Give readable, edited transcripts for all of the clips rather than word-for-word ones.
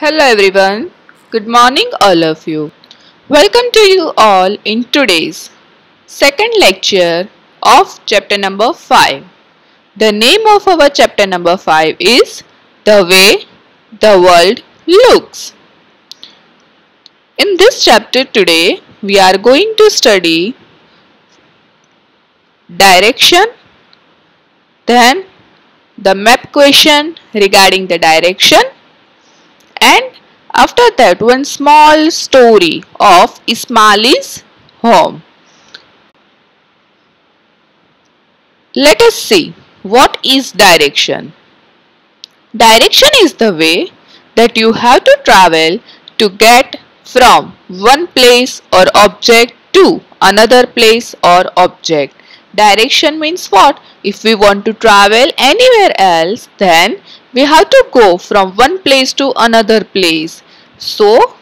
Hello everyone. Good morning all of you. Welcome to you all in today's second lecture of chapter number 5. The name of our chapter number 5 is The Way the World Looks. In this chapter today we are going to study direction, then the map question regarding the direction, and after that one small story of Ismail's home. Let us see what is direction. Direction is the way that you have to travel to get from one place or object to another place or object. Direction means what? If we want to travel anywhere else, then we have to go from one place to another place. So,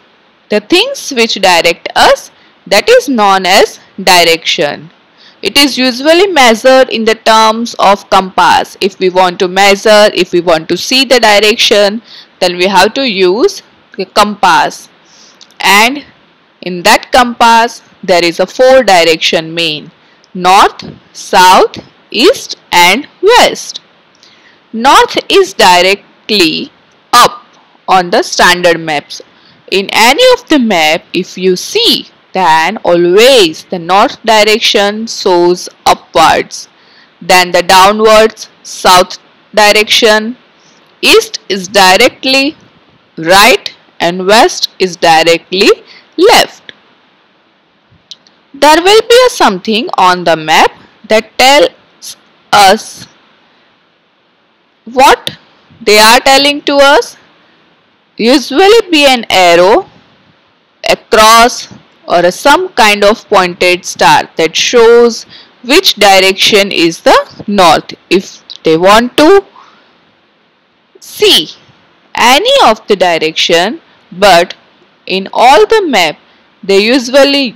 the things which direct us, that is known as direction. It is usually measured in the terms of compass. If we want to measure, if we want to see the direction, then we have to use the compass. And in that compass, there is a 4 direction main: north, south, east and west. North is directly up on the standard maps. In any of the map, if you see, then always the north direction shows upwards, then the downwards south direction, east is directly right and west is directly left. There will be something on the map that tells us what they are telling to us. Usually be an arrow, a cross or some kind of pointed star that shows which direction is the north. If they want to see any of the direction, but in all the map they usually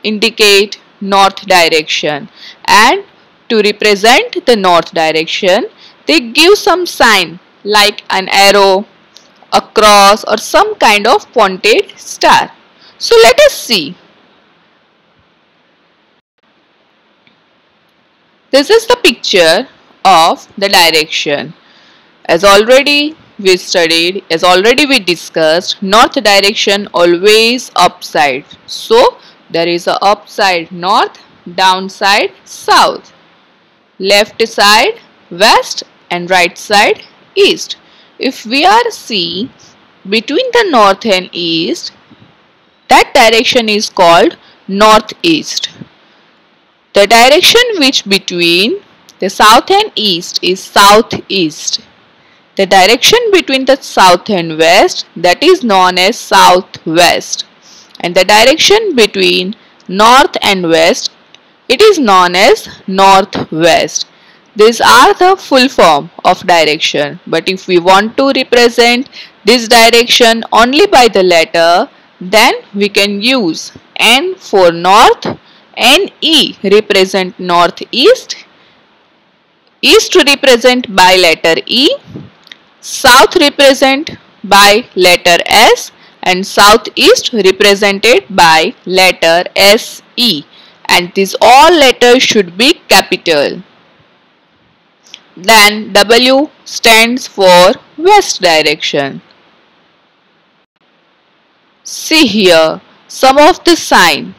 indicate north direction, and to represent the north direction they give some sign like an arrow, a cross or some kind of pointed star. So let us see. This is the picture of the direction. As already we studied, as already we discussed, north direction always upside. So there is a upside north, downside south, left side west and right side east. If we are seeing between the north and east, that direction is called northeast. The direction which between the south and east is southeast. The direction between the south and west, that is known as southwest. And the direction between north and west, it is known as northwest. These are the full form of direction. But if we want to represent this direction only by the letter, then we can use N for north, NE represent northeast, east represent by letter E, south represent by letter S, and southeast represented by letter SE, and these all letters should be capital. Then W stands for west direction. See here some of the sign.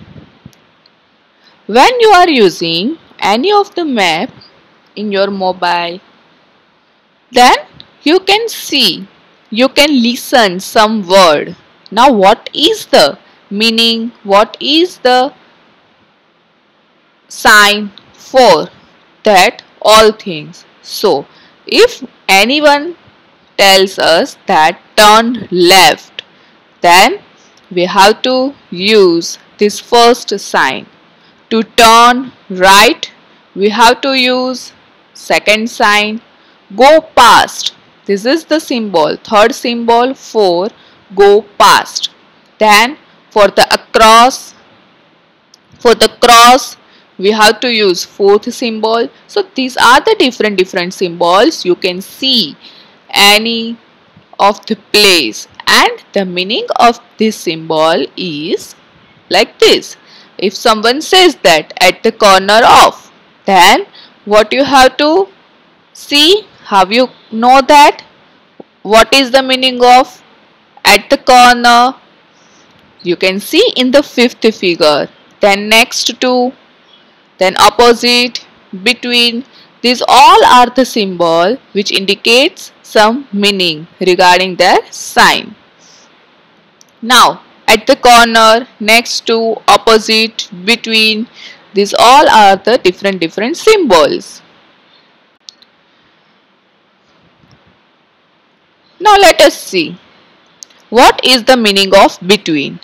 When you are using any of the map in your mobile, then you can see, you can listen some word. Now what is the meaning? What is the sign for that all things? So if anyone tells us that turn left, then we have to use this first sign. To turn right, we have to use second sign. Go past, this is the symbol, third symbol for go past. Then for the cross we have to use fourth symbol. So these are the different symbols. You can see any of the place, and the meaning of this symbol is like this. If someone says that at the corner of, then what you have to see, how you know that, what is the meaning of at the corner? You can see in the fifth figure. Then next to, then opposite, between. These all are the symbol which indicates some meaning regarding their sign. Now at the corner, next to, opposite, between, these all are the different symbols. Now let us see what is the meaning of between.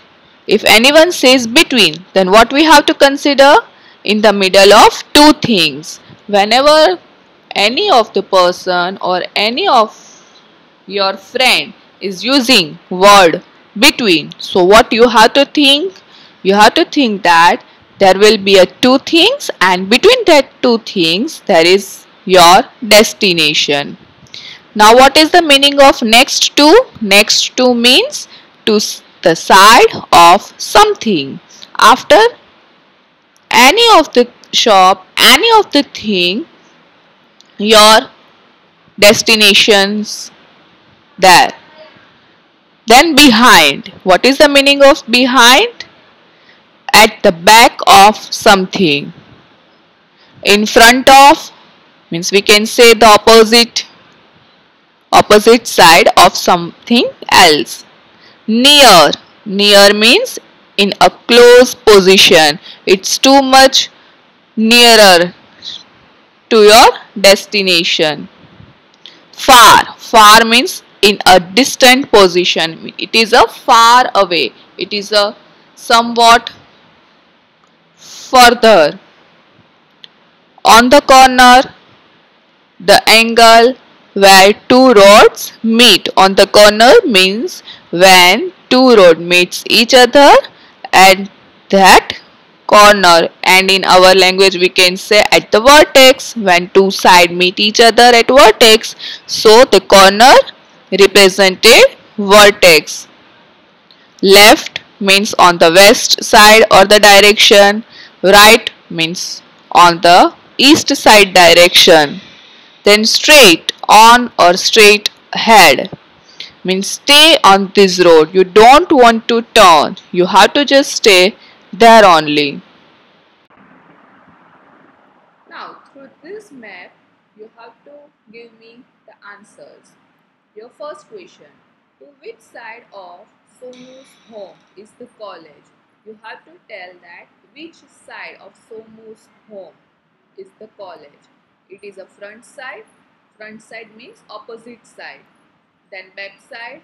If anyone says between, then what we have to consider? In the middle of two things. Whenever any of the person or any of your friend is using word between, so what you have to think? You have to think that there will be a two things, and between that two things there is your destination. Now what is the meaning of next to? Next to means to the side of something. After any of the shop, any of the thing, your destinations there. Then behind. What is the meaning of behind? At the back of something. In front of means we can say the opposite side of something else. Near. Near means in a close position. It's too much nearer to your destination. Far. Far means in a distant position. It is a far away. It is a somewhat further. On the corner, the angle where two roads meet. On the corner means when two roads meets each other at that corner, and in our language we can say at the vertex, when two sides meet each other at vertex. So the corner represented vertex. Left means on the west side or the direction. Right means on the east side direction. Then straight on or straight ahead means stay on this road. You don't want to turn. You have to just stay there only. Now through this map you have to give me the answers. Your first question. To which side of Sonu's home is the college? You have to tell that which side of Sonu's home is the college. It is a front side. Front side means opposite side. Then back side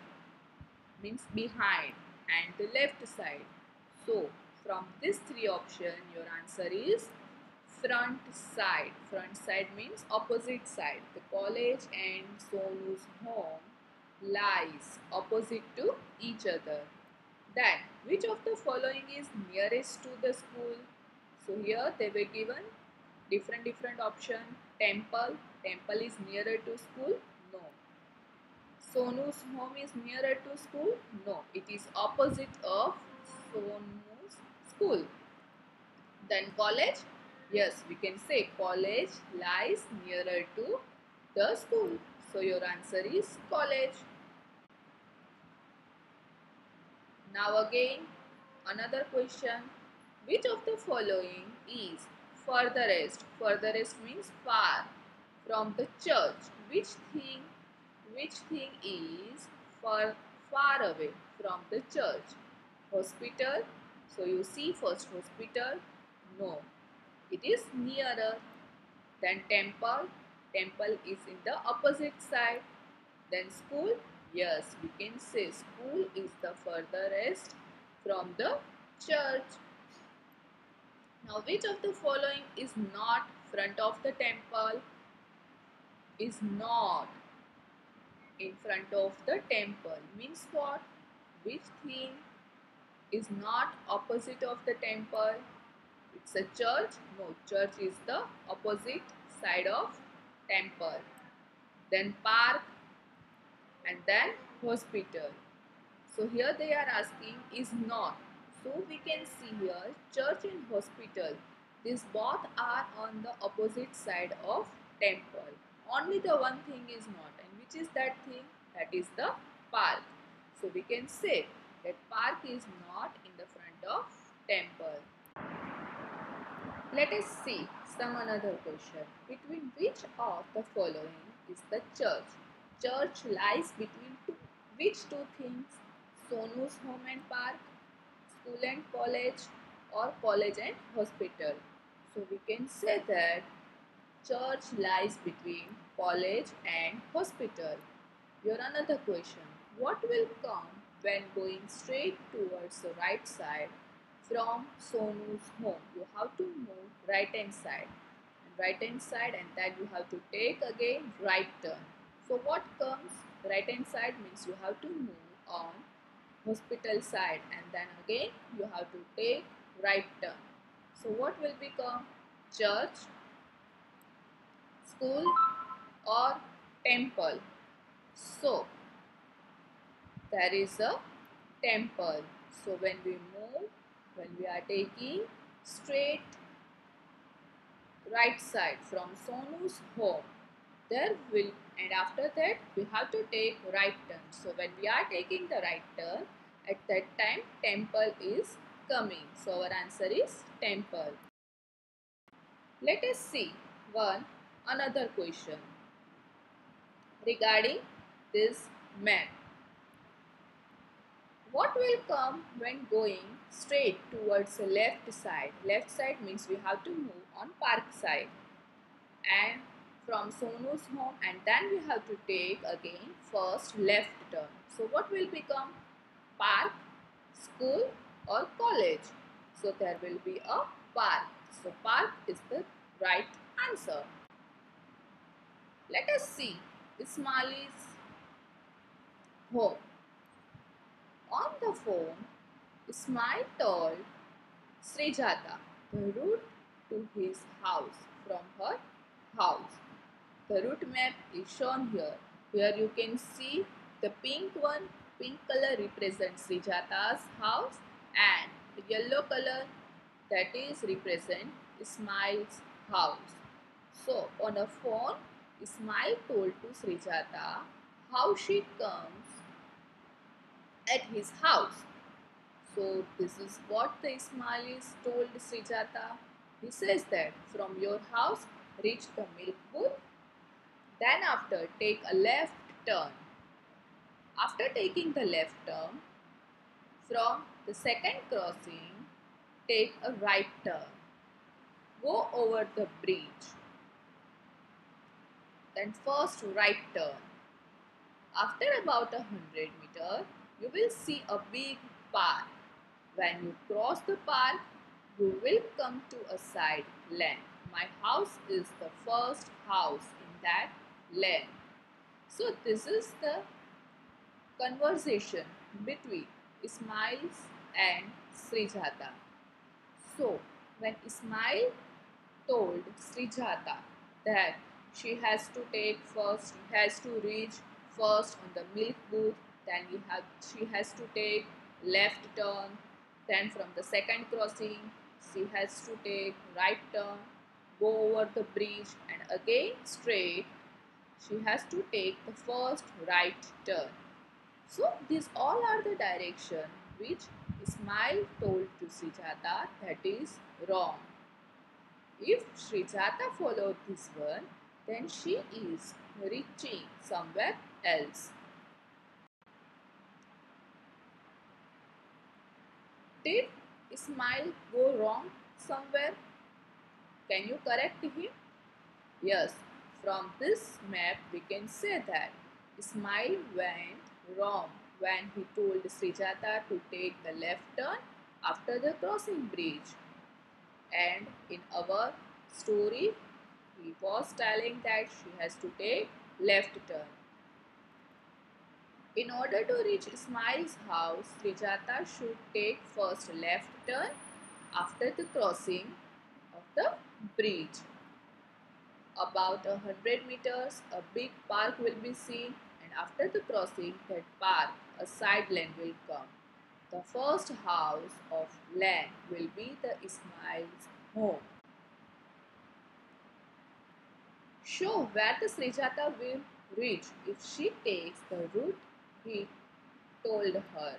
means behind, and the left side. So from these three options your answer is front side. Front side means opposite side. The college and Sonu's home lies opposite to each other. Then which of the following is nearest to the school? So here they were given different option. Temple. Temple is nearer to school? No. Sonu's home is nearer to school? No. It is opposite of Sonu's school. Then college? Yes, we can say college lies nearer to the school. So your answer is college. Now again another question. Which of the following is furthest? Furthest means far from the church. Which thing is far away from the church? Hospital. So you see first hospital. No. It is nearer. Then temple. Temple is in the opposite side. Then school. Yes, we can say school is the furthest from the church. Now which of the following is not front of the temple? Is not in front of the temple. Means what? Which thing is not opposite of the temple? It's a church? No, church is the opposite side of temple. Then park, and then hospital. So here they are asking is not. So we can see here church and hospital. These both are on the opposite side of temple. Only the one thing is not, and which is that thing? That is the park. So we can say that park is not in the front of temple. Let us see some another question. Between which of the following is the church? Church lies between which two things? Sonu's home and park, school and college, or college and hospital. So we can say that church lies between college and hospital. Here another question. What will come when going straight towards the right side from Sonu's home? You have to move right hand side. Right hand side, and then you have to take again right turn. So what comes? Right hand side means you have to move on hospital side, and then again you have to take right turn. So what will become? Church, school, or temple? So there is a temple. So when we move, when we are taking straight right side from Sonu's home, there will, and after that we have to take right turn. So when we are taking the right turn, at that time temple is coming. So our answer is temple. Let us see one another question regarding this map. What will come when going straight towards the left side? Left side means we have to move on park side, and from Sonu's home, and then we have to take again first left turn. So what will become? Park, school, or college? So there will be a park. So park is the right answer. Let us see Ismail's home. On the phone, Ismail told Srijata the route to his house from her house. The route map is shown here. Here you can see the pink one. Pink color represents Srijata's house, and the yellow color, that is represent Ismail's house. So on a phone, Ismail told to Srijata how she comes at his house. So this is what the Ismailis told Srijata. He says that from your house reach the milk booth, then after take a left turn. After taking the left turn, from the second crossing, take a right turn. Go over the bridge. Then first right turn. After about 100 meters, you will see a big park. When you cross the park, you will come to a side lane. My house is the first house in that lane. So this is the conversation between Ismail and Srijata. So when Ismail told Srijata that she has to reach first on the milk booth, then she has to take left turn, then from the second crossing she has to take right turn, go over the bridge, and again straight she has to take the first right turn. So these all are the direction which Ismail told to Srijata that is wrong. If Srijata followed this one, then she is reaching somewhere else. Did Ismail go wrong somewhere? Can you correct him? Yes, from this map we can say that Ismail went wrong when he told Srijata to take the left turn after the crossing bridge. And in our story, he was telling that she has to take left turn. In order to reach Ismail's house, Srijata should take first left turn after the crossing of the bridge. About 100 meters, a big park will be seen, and after the crossing that park, a side lane will come. The first house of lane will be the Ismail's home. Show where the Srijata will reach if she takes the route he told her.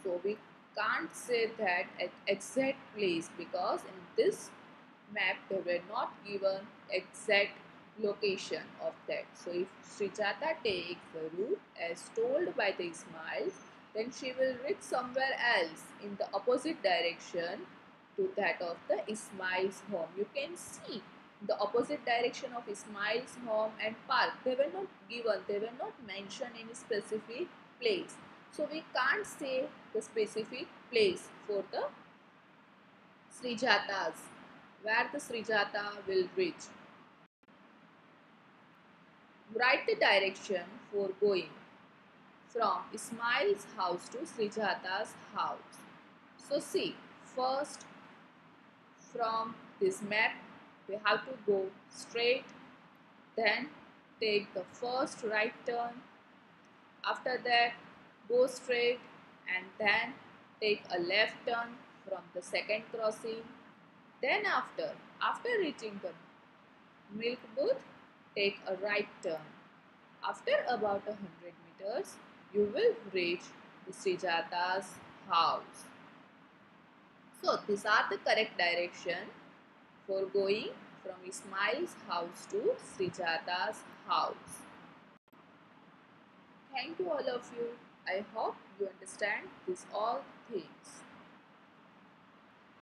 So we can't say that at exact place because in this map they were not given exact location of that. So if Srijata takes the route as told by the Ismails, then she will reach somewhere else in the opposite direction to that of the Ismail's home. You can see the opposite direction of Ismail's home and park. They were not given, they were not mentioned any specific place. So we can't say the specific place for the Srijatas, where the Srijata will reach. Write the direction for going from Ismail's house to Srijata's house. So see, first from this map we have to go straight, then take the first right turn, after that go straight and then take a left turn from the second crossing. Then after reaching the milk booth, take a right turn. After about 100 meters, you will reach the Srijata's house. So these are the correct direction for going from Ismail's house to Srijata's house. Thank you all of you. I hope you understand these all things.